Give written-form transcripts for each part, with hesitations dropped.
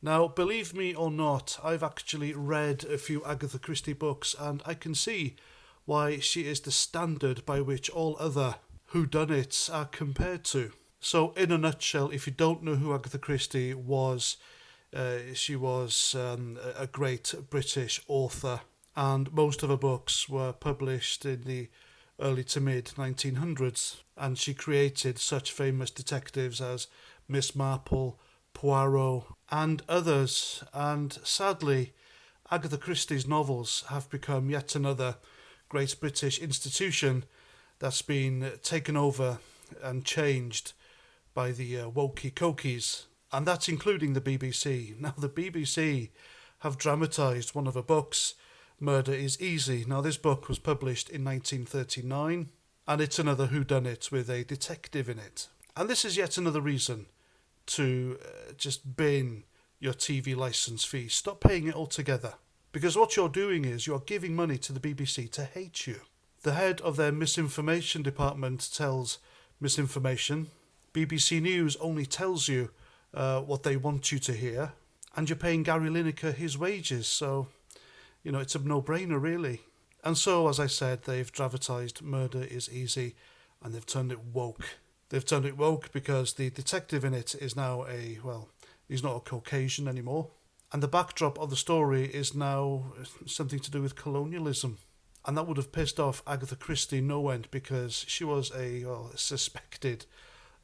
Now, believe me or not, I've actually read a few Agatha Christie books, and I can see why she is the standard by which all other whodunits are compared to. So, in a nutshell, if you don't know who Agatha Christie was, she was a great British author, and most of her books were published in the early to mid 1900s, and she created such famous detectives as Miss Marple, Poirot, and others. And sadly, Agatha Christie's novels have become yet another great British institution that's been taken over and changed by the wokey cokies, and that's including the BBC. Now, the BBC have dramatised one of her books, Murder is Easy. Now, this book was published in 1939, and it's another whodunit with a detective in it. And this is yet another reason to just bin your TV licence fee. Stop paying it altogether. Because what you're doing is you're giving money to the BBC to hate you. The head of their misinformation department tells misinformation. BBC News only tells you what they want you to hear. And you're paying Gary Lineker his wages. So, it's a no-brainer, really. And so, as I said, they've dramatised Murder is Easy, and they've turned it woke. They've turned it woke because the detective in it is now he's not a Caucasian anymore. And the backdrop of the story is now something to do with colonialism. And that would have pissed off Agatha Christie no end because she was a suspected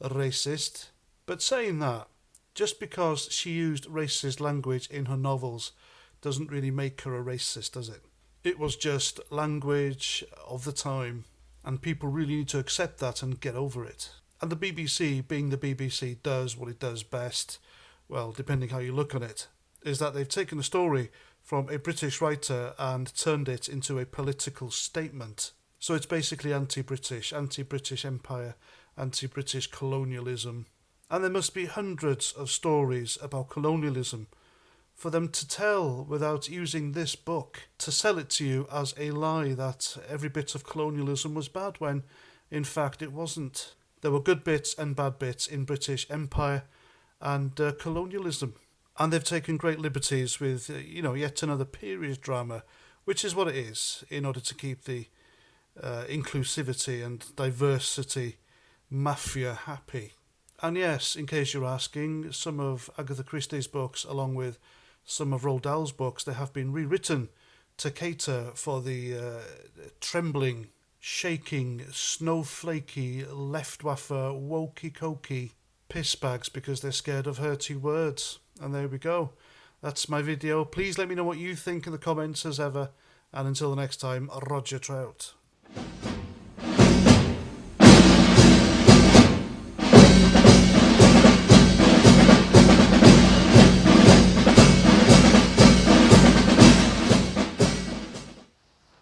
racist. But saying that, just because she used racist language in her novels doesn't really make her a racist, does it? It was just language of the time, and people really need to accept that and get over it. And the BBC, being the BBC, does what it does best, well, depending how you look on it, is that they've taken a story from a British writer and turned it into a political statement. So it's basically anti-British Empire, anti-British colonialism. And there must be hundreds of stories about colonialism for them to tell without using this book to sell it to you as a lie that every bit of colonialism was bad when, in fact, it wasn't. There were good bits and bad bits in British Empire and colonialism. And they've taken great liberties with, yet another period drama, which is what it is, in order to keep the inclusivity and diversity mafia happy. And yes, in case you're asking, some of Agatha Christie's books, along with some of Roald Dahl's books, they have been rewritten to cater for the trembling, shaking, snowflakey, left-waffer, wokey-cokey pissbags because they're scared of hurty words. And there we go. That's my video. Please let me know what you think in the comments as ever. And until the next time, Roger Trout.